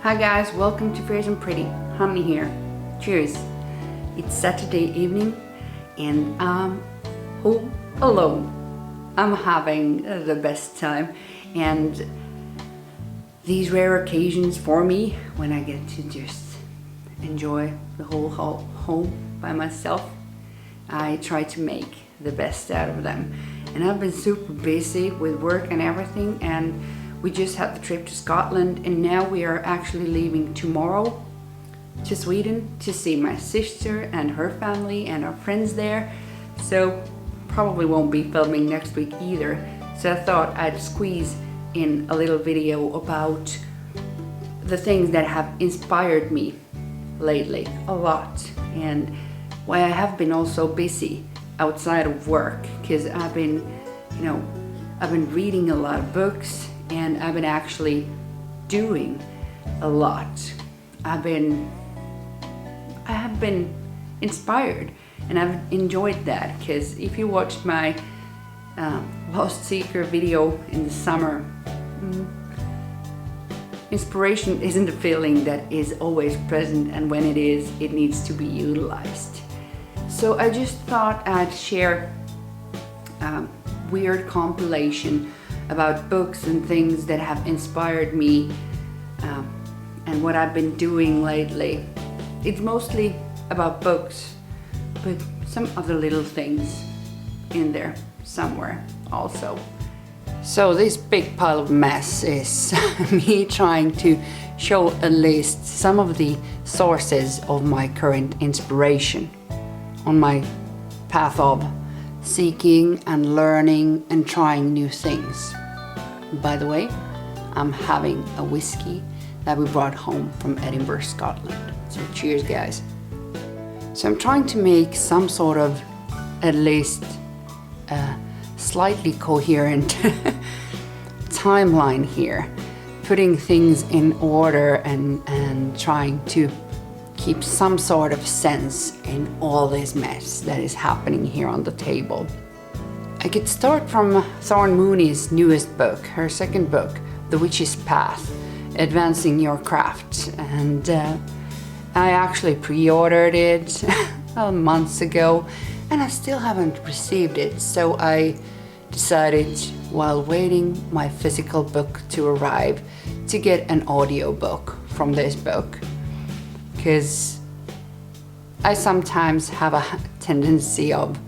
Hi guys, welcome to Fierce and Pretty. Honey here. Cheers. It's Saturday evening and I'm home alone. I'm having the best time, and these rare occasions for me when I get to just enjoy the whole home by myself, I try to make the best out of them. And I've been super busy with work and everything, and we just had the trip to Scotland, and now we are actually leaving tomorrow to Sweden to see my sister and her family and our friends there. So probably won't be filming next week either. So I thought I'd squeeze in a little video about the things that have inspired me lately a lot, and why I have been also busy outside of work, because I've been reading a lot of books, and I've been actually doing a lot. I have been inspired, and I've enjoyed that, because if you watched my Lost Seeker video in the summer, inspiration isn't a feeling that is always present, and when it is, it needs to be utilized. So I just thought I'd share a weird compilation about books and things that have inspired me and what I've been doing lately. It's mostly about books, but some other little things in there somewhere also. So this big pile of mess is me trying to show at least some of the sources of my current inspiration on my path of seeking and learning and trying new things. By the way, I'm having a whiskey that we brought home from Edinburgh, Scotland. So cheers, guys. So I'm trying to make some sort of at least slightly coherent timeline here, putting things in order and trying to keep some sort of sense in all this mess that is happening here on the table. I could start from Thorn Mooney's newest book, her second book, The Witch's Path, Advancing Your Craft. And I actually pre-ordered it months ago, and I still haven't received it. So I decided, while waiting my physical book to arrive, to get an audiobook from this book. Because I sometimes have a tendency of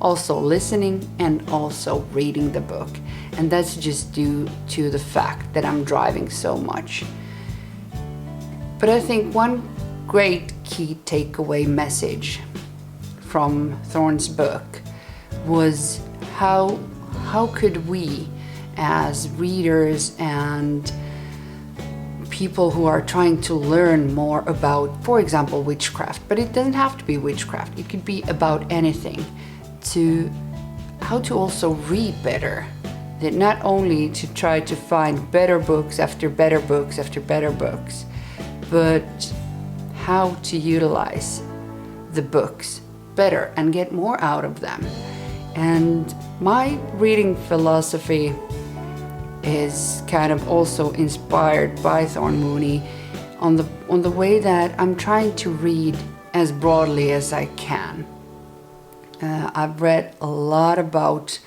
also listening and also reading the book, and that's just due to the fact that I'm driving so much. But I think one great key takeaway message from Thorn's book was how could we as readers and people who are trying to learn more about, for example, witchcraft, but it doesn't have to be witchcraft, it could be about anything, to how to also read better. That not only to try to find better books after better books after better books, but how to utilize the books better and get more out of them. And my reading philosophy is kind of also inspired by Thorn Mooney on the way that I'm trying to read as broadly as I can. I've read a lot about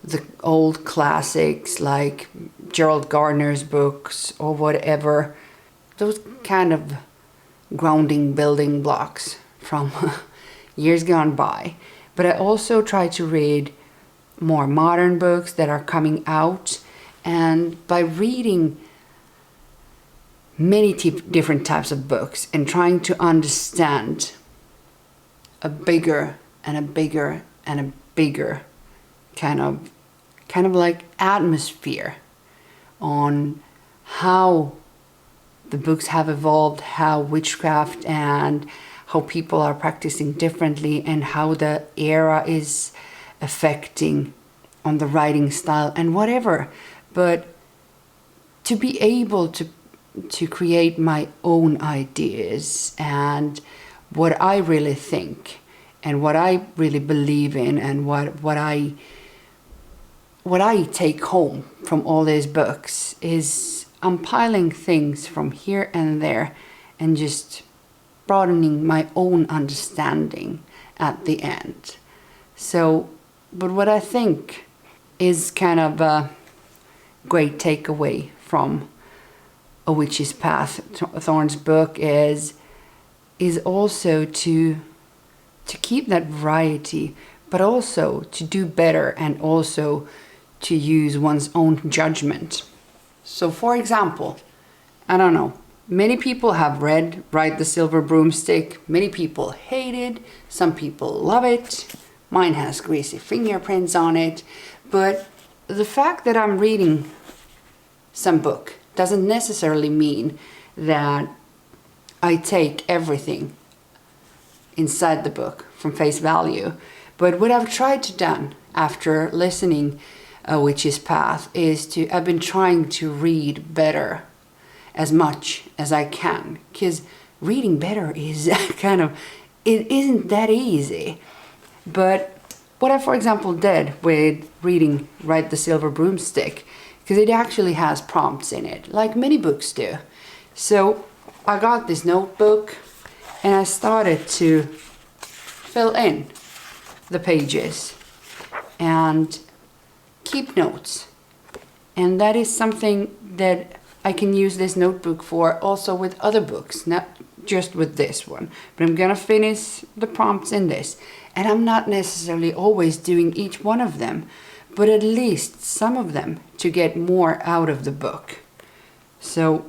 the old classics like Gerald Gardner's books or whatever, those kind of grounding building blocks from years gone by. But I also try to read more modern books that are coming out, and by reading many different types of books and trying to understand a bigger and a bigger and a bigger kind of like atmosphere on how the books have evolved, how witchcraft and how people are practicing differently, and how the era is affecting on the writing style and whatever. But to be able to create my own ideas and what I really think and what I really believe in, and what I take home from all these books is I'm piling things from here and there and just broadening my own understanding at the end. So, but what I think is kind of a great takeaway from A Witch's Path, Thorn's book, is also to keep that variety, but also to do better and also to use one's own judgment. So for example, I don't know, many people have read Ride the Silver Broomstick. Many people hate it. Some people love it. Mine has greasy fingerprints on it. But the fact that I'm reading some book doesn't necessarily mean that I take everything inside the book from face value. But what I've tried to do after listening A Witch's Path is I've been trying to read better as much as I can, because reading better is it isn't that easy. But what I, for example, did with reading Ride the Silver Broomstick, because it actually has prompts in it, like many books do. So I got this notebook and I started to fill in the pages and keep notes. And that is something that I can use this notebook for also with other books, not just with this one. But I'm gonna finish the prompts in this. And I'm not necessarily always doing each one of them, but at least some of them to get more out of the book. So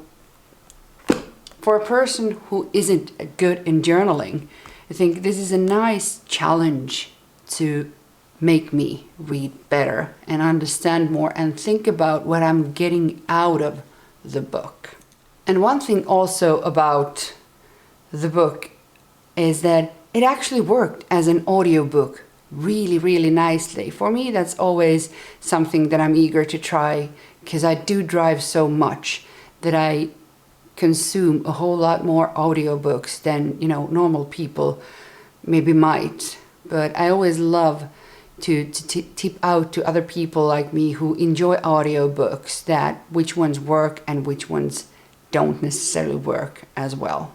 for a person who isn't good in journaling, I think this is a nice challenge to make me read better and understand more and think about what I'm getting out of the book. And one thing also about the book is that it actually worked as an audiobook really, really nicely. For me, that's always something that I'm eager to try, because I do drive so much that I consume a whole lot more audiobooks than, normal people maybe might. But I always love to tip out to other people like me who enjoy audiobooks that which ones work and which ones don't necessarily work as well.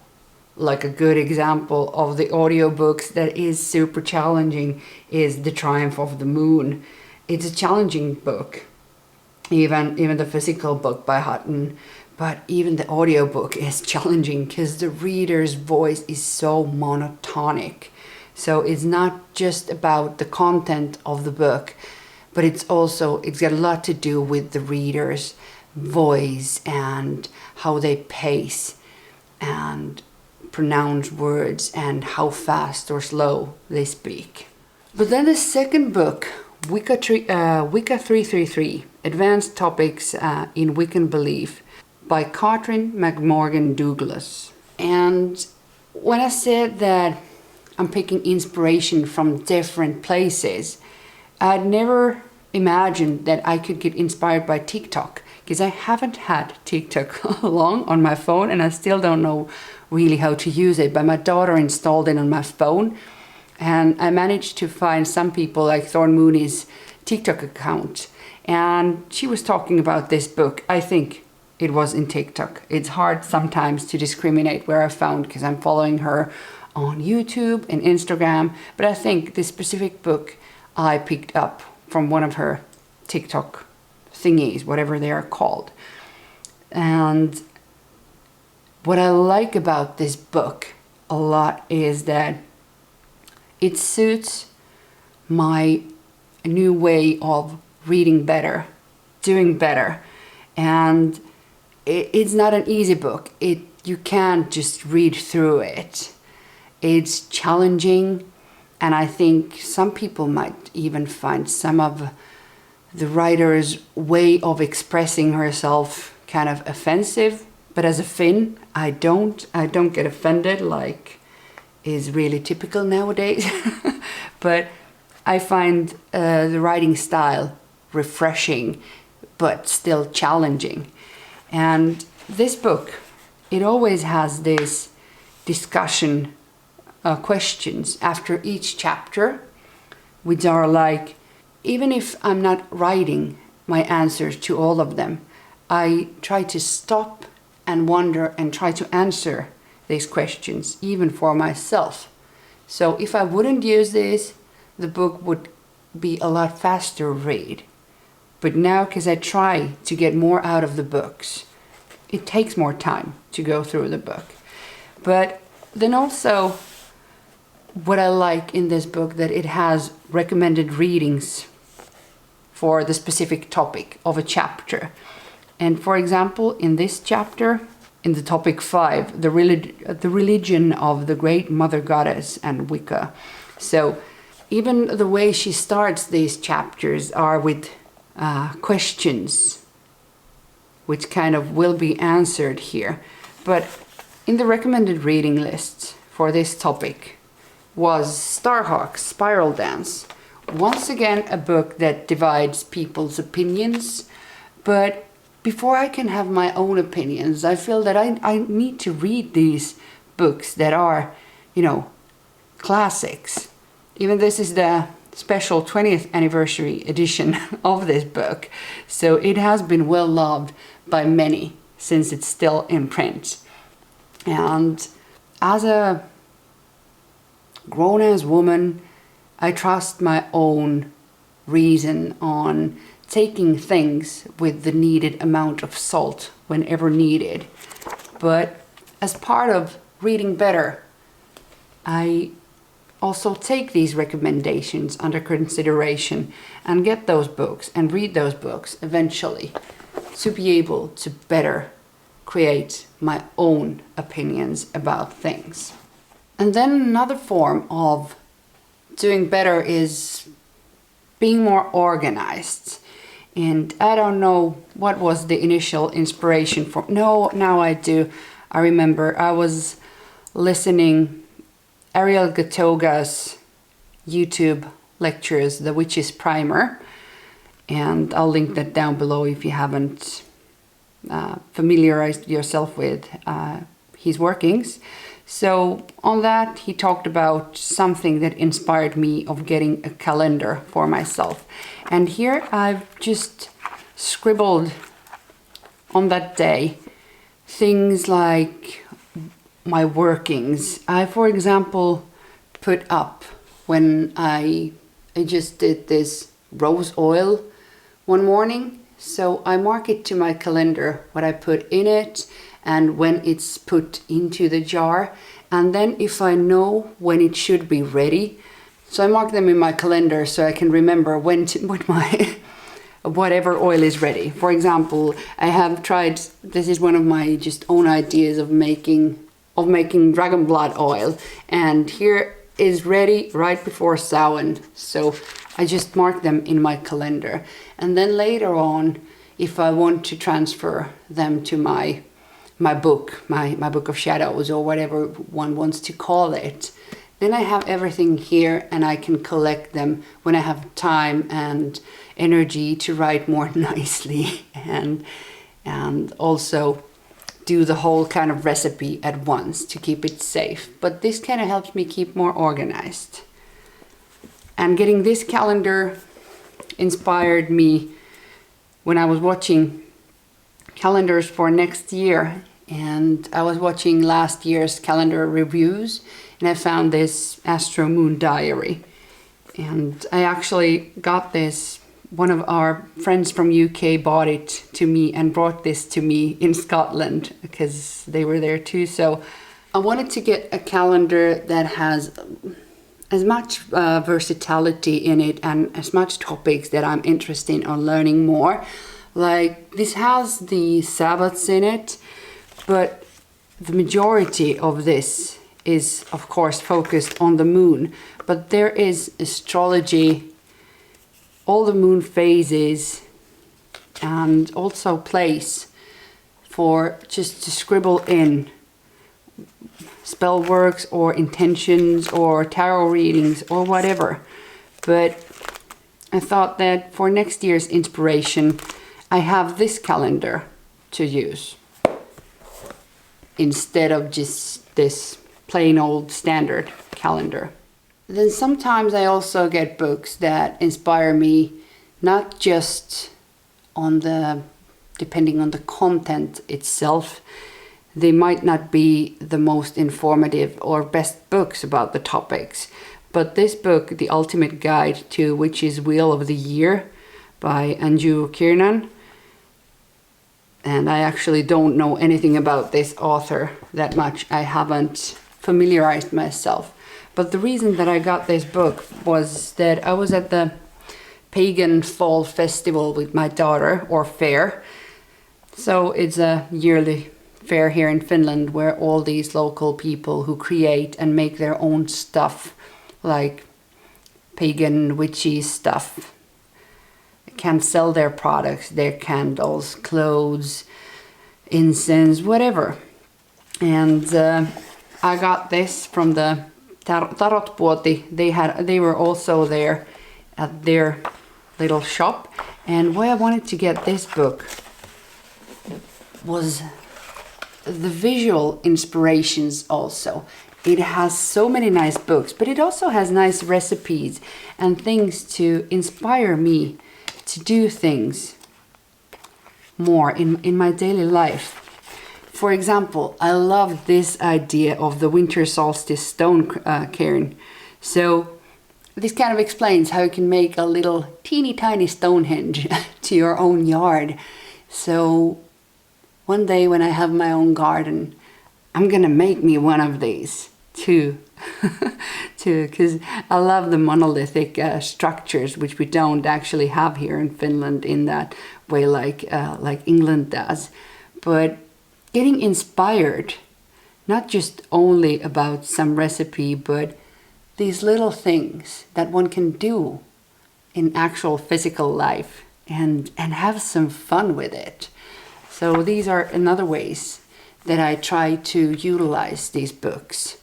Like a good example of the audiobooks that is super challenging is The Triumph of the Moon. It's a challenging book, even the physical book by Hutton, but even the audiobook is challenging because the reader's voice is so monotonic. So it's not just about the content of the book, but it's got a lot to do with the reader's voice and how they pace and pronounce words and how fast or slow they speak. But then the second book, Wicca 333, Advanced Topics in Wiccan Belief, by Katrin McMorgan Douglas. And when I said that I'm picking inspiration from different places, I'd never imagined that I could get inspired by TikTok, because I haven't had TikTok long on my phone and I still don't know really how to use it. But my daughter installed it on my phone and I managed to find some people like Thorn Mooney's TikTok account. And she was talking about this book. I think it was in TikTok. It's hard sometimes to discriminate where I found, because I'm following her on YouTube and Instagram, but I think this specific book I picked up from one of her TikTok thingies, whatever they are called. And what I like about this book a lot is that it suits my new way of reading better, doing better. And it's not an easy book. You can't just read through it. It's challenging, and I think some people might even find some of the writer's way of expressing herself kind of offensive. But as a Finn, I don't get offended like is really typical nowadays. But I find the writing style refreshing, but still challenging. And this book, it always has this discussion questions after each chapter, which are like, even if I'm not writing my answers to all of them, I try to stop and wonder and try to answer these questions, even for myself. So if I wouldn't use this, the book would be a lot faster read. But now, because I try to get more out of the books, it takes more time to go through the book. But then also, what I like in this book, that it has recommended readings for the specific topic of a chapter. And for example, in this chapter, in the topic 5, the religion of the great mother goddess and Wicca. So even the way she starts these chapters are with questions, which kind of will be answered here. But in the recommended reading list for this topic was Starhawk's Spiral Dance. Once again, a book that divides people's opinions, but before I can have my own opinions, I feel that I need to read these books that are, classics. Even this is the special 20th anniversary edition of this book, so it has been well loved by many since it's still in print. And as a grown-ass woman, I trust my own reason on taking things with the needed amount of salt whenever needed. But as part of reading better, I also take these recommendations under consideration and get those books and read those books eventually to be able to better create my own opinions about things. And then another form of doing better is being more organized. And I don't know what was the initial inspiration for. No, now I do. I remember I was listening Ariel Gatoga's YouTube lectures, The Witch's Primer. And I'll link that down below if you haven't familiarized yourself with his workings. So on that, he talked about something that inspired me of getting a calendar for myself. And here I've just scribbled on that day things like my workings. I, for example, put up when I just did this rose oil one morning. So I mark it to my calendar, what I put in it and when it's put into the jar. And then if I know when it should be ready, so I mark them in my calendar so I can remember when my whatever oil is ready. For example, I have tried, this is one of my just own ideas of making dragon blood oil, and here is ready right before Samhain. So I just mark them in my calendar, and then later on, if I want to transfer them to my book, my book of shadows, or whatever one wants to call it, then I have everything here and I can collect them when I have time and energy to write more nicely and also do the whole kind of recipe at once to keep it safe. But this kind of helps me keep more organized. And getting this calendar inspired me when I was watching calendars for next year, and I was watching last year's calendar reviews, and I found this Astro Moon diary. And I actually got this, one of our friends from UK bought it to me and brought this to me in Scotland because they were there too. So I wanted to get a calendar that has as much versatility in it and as much topics that I'm interested in learning more. Like this has the Sabbaths in it, but the majority of this is of course focused on the moon, but there is astrology, all the moon phases, and also place for just to scribble in spell works or intentions or tarot readings or whatever. But I thought that for next year's inspiration, I have this calendar to use instead of just this plain old standard calendar. Then sometimes I also get books that inspire me not just on the depending on the content itself, they might not be the most informative or best books about the topics. But this book, The Ultimate Guide to Witch's Wheel of the Year by Anju Kiernan, and I actually don't know anything about this author that much. I haven't familiarized myself. But the reason that I got this book was that I was at the Pagan Fall Festival with my daughter, or fair. So it's a yearly fair here in Finland where all these local people who create and make their own stuff, like pagan witchy stuff, can sell their products, their candles, clothes, incense, whatever. And I got this from the Tarotpuoti. They were also there at their little shop. And why I wanted to get this book was the visual inspirations also. It has so many nice books, but it also has nice recipes and things to inspire me to do things more in my daily life. For example, I love this idea of the winter solstice stone cairn. So this kind of explains how you can make a little teeny tiny Stonehenge to your own yard. So one day when I have my own garden, I'm gonna make me one of these too. Because I love the monolithic structures, which we don't actually have here in Finland in that way like England does. But getting inspired, not just only about some recipe, but these little things that one can do in actual physical life and have some fun with it. So these are another ways that I try to utilize these books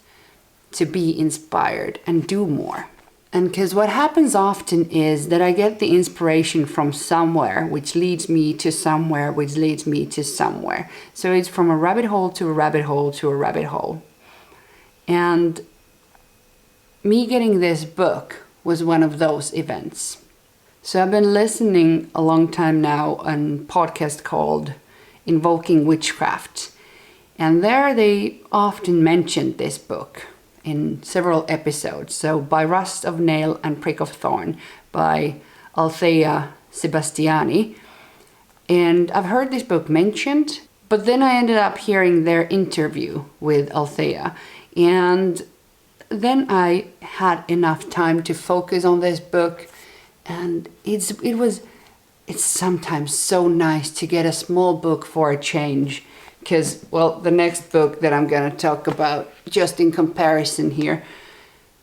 to be inspired and do more. And because what happens often is that I get the inspiration from somewhere, which leads me to somewhere, which leads me to somewhere. So it's from a rabbit hole to a rabbit hole to a rabbit hole. And me getting this book was one of those events. So I've been listening a long time now on a podcast called Invoking Witchcraft. And there they often mentioned this book in several episodes. So By Rust of Nail and Prick of Thorn by Althea Sebastiani. And I've heard this book mentioned, but then I ended up hearing their interview with Althea. And then I had enough time to focus on this book. And it's sometimes so nice to get a small book for a change. Because, well, the next book that I'm going to talk about, just in comparison here,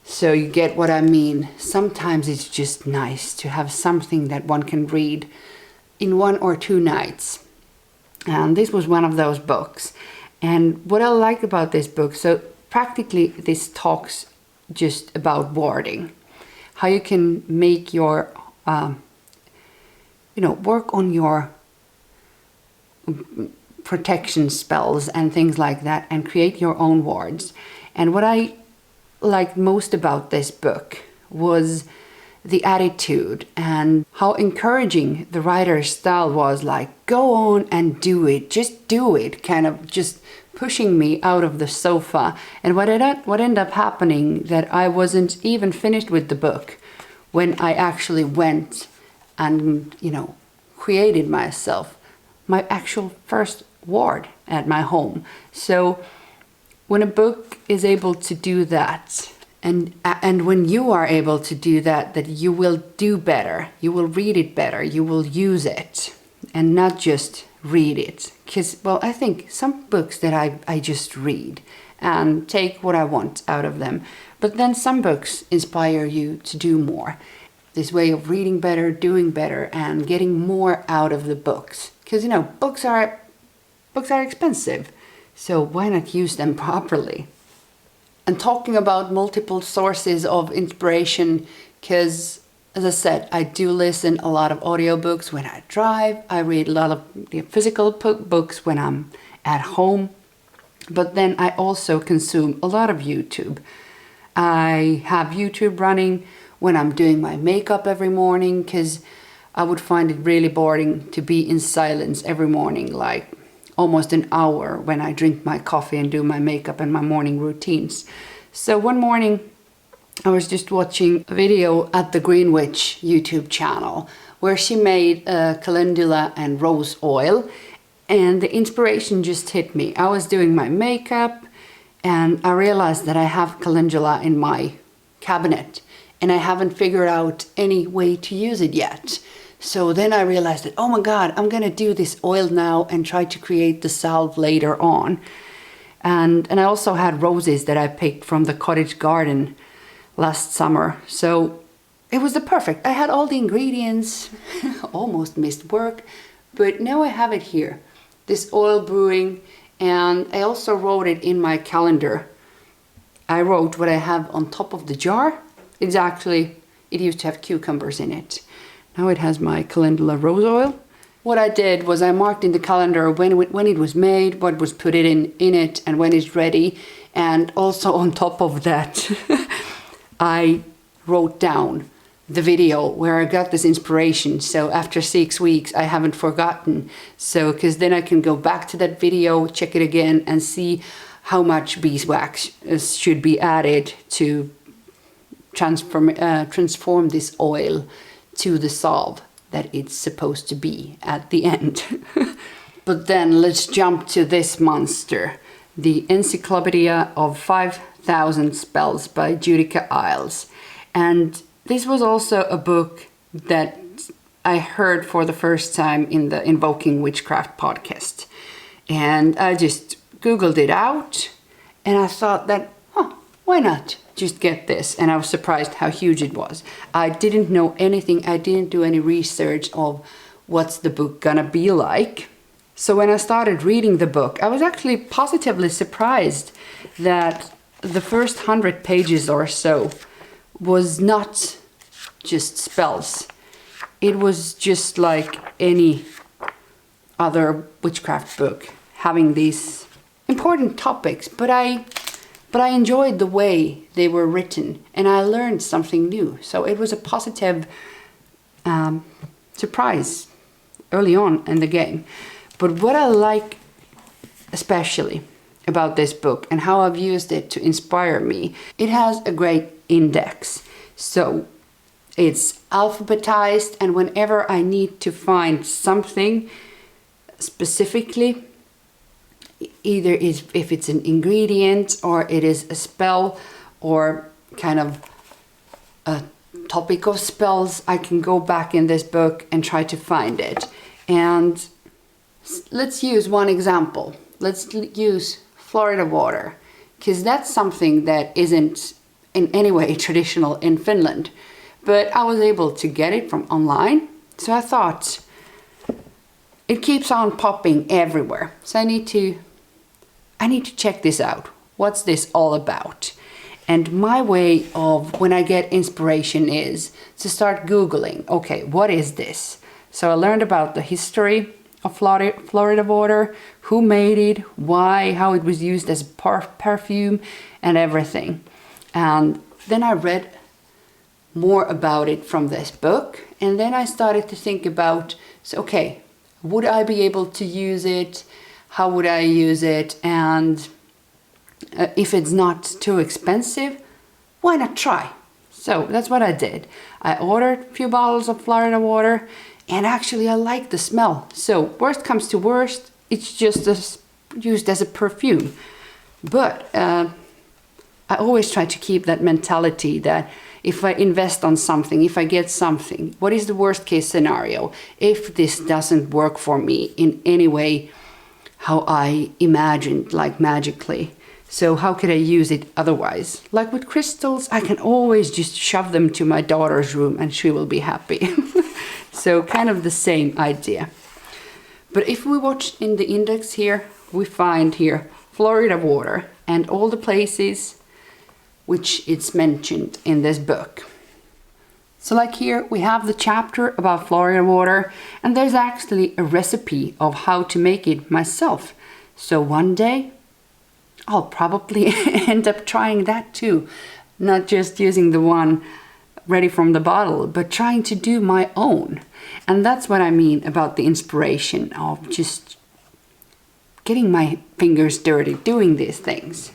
so you get what I mean. Sometimes it's just nice to have something that one can read in 1 or 2 nights. And this was one of those books. And what I like about this book, so practically this talks just about warding. How you can make your, work on your protection spells and things like that and create your own wards. And what I liked most about this book was the attitude and how encouraging the writer's style was, like, go on and do it, just do it, kind of just pushing me out of the sofa. And what ended up happening, that I wasn't even finished with the book when I actually went and, created myself my actual first ward at my home. So when a book is able to do that, and when you are able to do that, that you will do better, you will read it better, you will use it, and not just read it. Because, well, I think some books that I just read and take what I want out of them, but then some books inspire you to do more. This way of reading better, doing better, and getting more out of the books. Because, books are expensive, so why not use them properly? And talking about multiple sources of inspiration, because, as I said, I do listen a lot of audiobooks when I drive. I read a lot of physical books when I'm at home. But then I also consume a lot of YouTube. I have YouTube running when I'm doing my makeup every morning, because I would find it really boring to be in silence every morning, like almost an hour when I drink my coffee and do my makeup and my morning routines. So one morning I was just watching a video at the Green Witch YouTube channel where she made calendula and rose oil, and the inspiration just hit me. I was doing my makeup and I realized that I have calendula in my cabinet and I haven't figured out any way to use it yet. So then I realized that, oh my God, I'm gonna do this oil now and try to create the salve later on. And I also had roses that I picked from the cottage garden last summer. So it was the perfect. I had all the ingredients, almost missed work, but now I have it here, this oil brewing, and I also wrote it in my calendar. I wrote what I have on top of the jar. It used to have cucumbers in it. Now it has my calendula rose oil. What I did was I marked in the calendar when it was made, what was put in it, and when it's ready. And also on top of that, I wrote down the video where I got this inspiration. So after 6 weeks, I haven't forgotten. So, because then I can go back to that video, check it again, and see how much beeswax should be added to transform this oil to the salve that it's supposed to be at the end. But then let's jump to this monster, the Encyclopedia of 5,000 Spells by Judica Isles. And this was also a book that I heard for the first time in the Invoking Witchcraft podcast. And I just Googled it out and I thought that, why not just get this? And I was surprised how huge it was. I didn't know anything. I didn't do any research of what's the book gonna be like. So when I started reading the book, I was actually positively surprised that the first 100 pages or so was not just spells. It was just like any other witchcraft book, having these important topics, but I enjoyed the way they were written and I learned something new. So it was a positive surprise early on in the game. But what I like especially about this book and how I've used it to inspire me, it has a great index. So it's alphabetized, and whenever I need to find something specifically, either if it's an ingredient or it is a spell or kind of a topic of spells, I can go back in this book and try to find it. And let's use one example. Let's use Florida water, because that's something that isn't in any way traditional in Finland. But I was able to get it from online, so I thought it keeps on popping everywhere. So I need to check this out. What's this all about? And my way of when I get inspiration is to start Googling, okay, what is this? So I learned about the history of Florida water, who made it, why, how it was used as perfume and everything. And then I read more about it from this book. And then I started to think about, so, okay, would I be able to use it? How would I use it? And if it's not too expensive, why not try? So that's what I did. I ordered a few bottles of Florida water, and actually I like the smell. So worst comes to worst, it's just used as a perfume. But I always try to keep that mentality that if I invest on something, if I get something, what is the worst case scenario? If this doesn't work for me in any way how I imagined, like magically, so how could I use it otherwise? Like with crystals, I can always just shove them to my daughter's room and she will be happy. So kind of the same idea. But if we watch in the index here, we find here Florida water and all the places which it's mentioned in this book. So like here we have the chapter about Florida water, and there's actually a recipe of how to make it myself. So one day I'll probably end up trying that too, not just using the one ready from the bottle, but trying to do my own. And that's what I mean about the inspiration of just getting my fingers dirty, doing these things.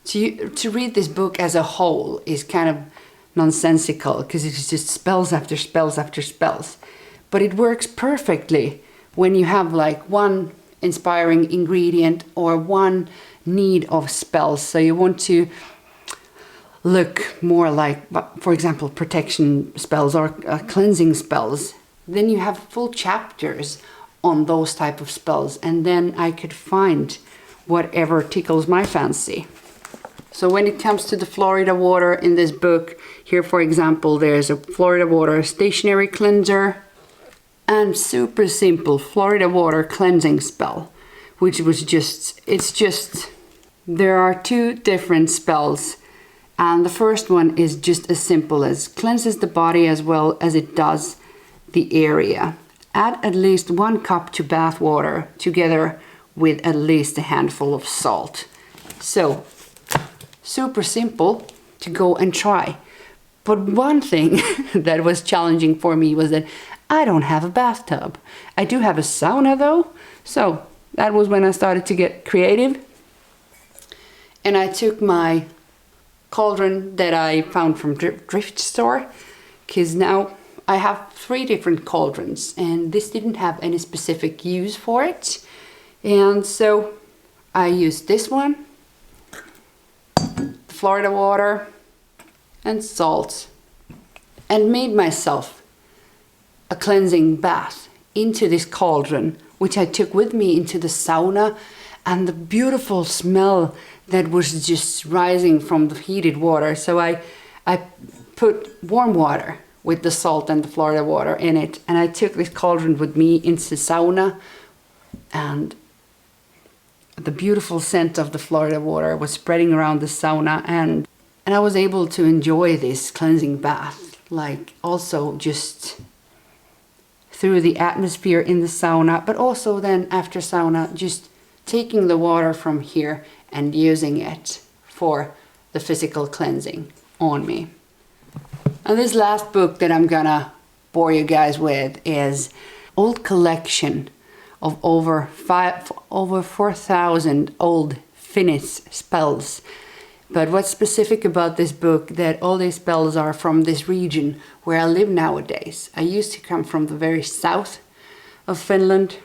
To read this book as a whole is kind of nonsensical because it's just spells after spells after spells. But it works perfectly when you have like one inspiring ingredient or one need of spells. So you want to look more like, for example, protection spells or cleansing spells. Then you have full chapters on those type of spells, and then I could find whatever tickles my fancy. So when it comes to the Florida water in this book, here for example, there's a Florida water stationary cleanser and super simple Florida water cleansing spell, which was there are two different spells, and the first one is just as simple as cleanses the body as well as it does the area. Add at least 1 cup to bath water together with at least a handful of salt. So, super simple to go and try. But one thing that was challenging for me was that I don't have a bathtub. I do have a sauna though, so that was when I started to get creative. And I took my cauldron that I found from thrift store, because now I have 3 different cauldrons and this didn't have any specific use for it. And so I used this one, Florida water and salt, and made myself a cleansing bath into this cauldron, which I took with me into the sauna, and the beautiful smell that was just rising from the heated water. So I put warm water with the salt and the Florida water in it, and I took this cauldron with me into the sauna, and the beautiful scent of the Florida water was spreading around the sauna, and I was able to enjoy this cleansing bath, like also just through the atmosphere in the sauna, but also then after sauna, just taking the water from here and using it for the physical cleansing on me. And this last book that I'm gonna bore you guys with is old collection of over 4,000 old Finnish spells. But what's specific about this book, that all these spells are from this region where I live nowadays. I used to come from the very south of Finland,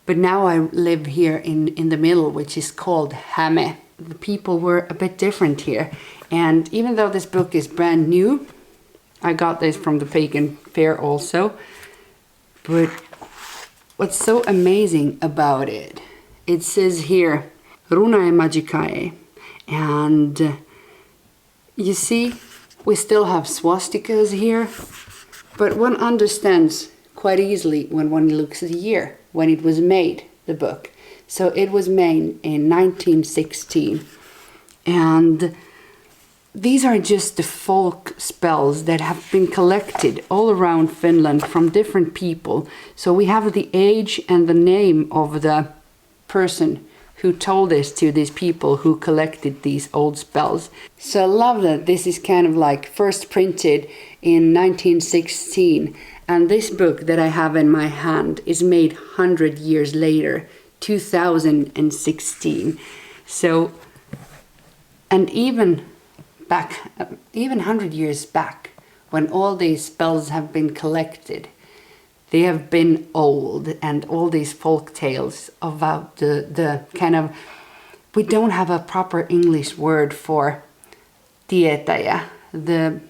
but now I live here in the middle, which is called Häme. The people were a bit different here. And even though this book is brand new, I got this from the Pagan Fair also. But what's so amazing about it, it says here, Runae Magicae. And you see, we still have swastikas here, but one understands quite easily when one looks at the year, when it was made, the book. So it was made in 1916. And these are just the folk spells that have been collected all around Finland from different people. So we have the age and the name of the person who told this to these people who collected these old spells. So I love that this is kind of like first printed in 1916. And this book that I have in my hand is made 100 years later, 2016. So, and even 100 years back, when all these spells have been collected, they have been old, and all these folk tales about the kind of, we don't have a proper English word for tietäjä. The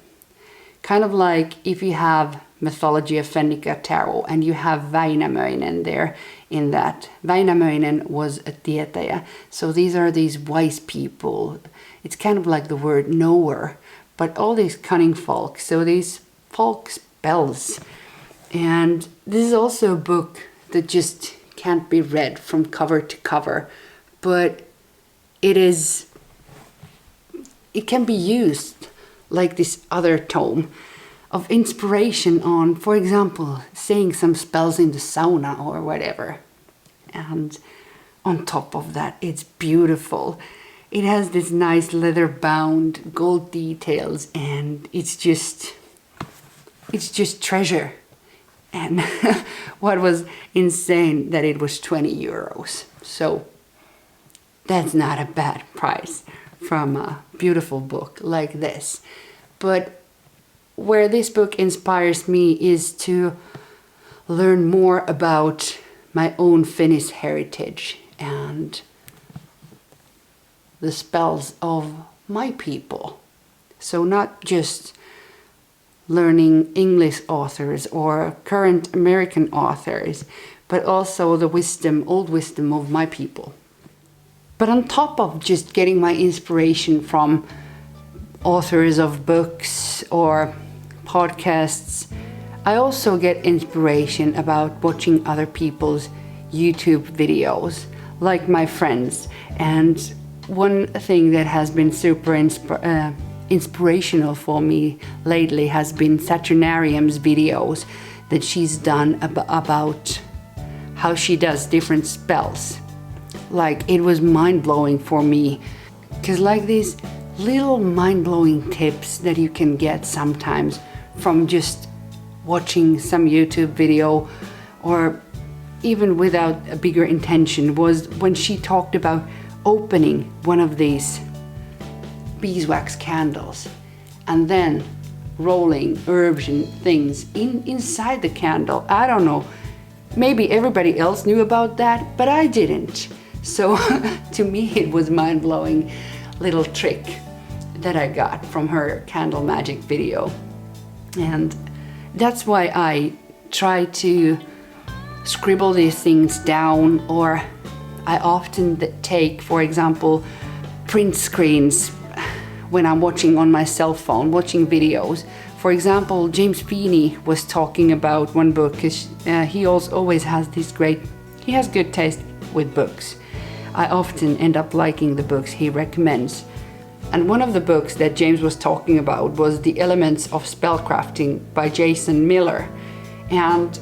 kind of like if you have mythology of Fennica Tarot and you have Väinämöinen there in that. Väinämöinen was a tietäjä. So these are these wise people. It's kind of like the word knower, but all these cunning folk. So these folk spells. And this is also a book that just can't be read from cover to cover, but it can be used like this other tome of inspiration on, for example, saying some spells in the sauna or whatever. And on top of that, it's beautiful. It has this nice leather bound gold details, and it's just it's just treasure. And what was insane that it was 20 euros. So that's not a bad price from a beautiful book like this. But where this book inspires me is to learn more about my own Finnish heritage and the spells of my people. So not just learning English authors or current American authors, but also the wisdom, old wisdom of my people. But on top of just getting my inspiration from authors of books or podcasts, I also get inspiration about watching other people's YouTube videos, like my friends. And one thing that has been super inspirational for me lately has been Saturnarium's videos that she's done about how she does different spells. Like, it was mind-blowing for me, because like these little mind-blowing tips that you can get sometimes from just watching some YouTube video, or even without a bigger intention, was when she talked about opening one of these beeswax candles and then rolling herbs and things inside the candle. I don't know, maybe everybody else knew about that, but I didn't. So to me it was mind-blowing little trick that I got from her candle magic video. And that's why I try to scribble these things down, or I often take, for example, print screens when I'm watching on my cell phone, watching videos. For example, James Feeney was talking about one book, because he always has he has good taste with books. I often end up liking the books he recommends. And one of the books that James was talking about was The Elements of Spellcrafting by Jason Miller. And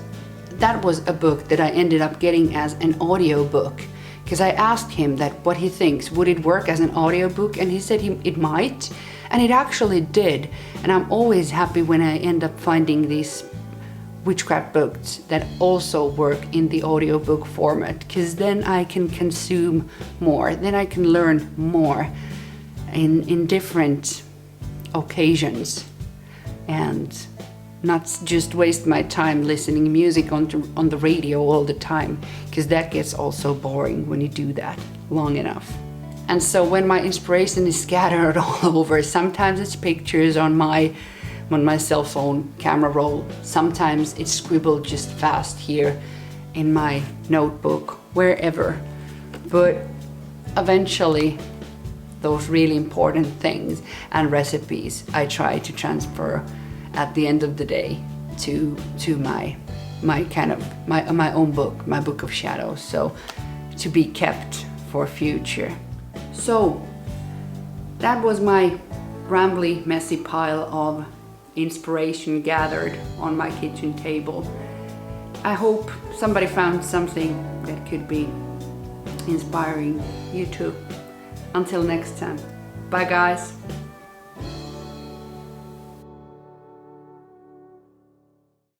that was a book that I ended up getting as an audiobook, because I asked him that what he thinks, would it work as an audiobook? And he said it might, and it actually did. And I'm always happy when I end up finding these witchcraft books that also work in the audiobook format, because then I can consume more, then I can learn more in different occasions, and not just waste my time listening music on the radio all the time, because that gets also boring when you do that long enough. And so when my inspiration is scattered all over, sometimes it's pictures on my cell phone camera roll, sometimes it's scribbled just fast here in my notebook, wherever. But eventually those really important things and recipes I try to transfer at the end of the day to my own book, my book of shadows, so to be kept for future. So that was my rambly, messy pile of inspiration gathered on my kitchen table. I hope somebody found something that could be inspiring you too. Until next time, bye guys.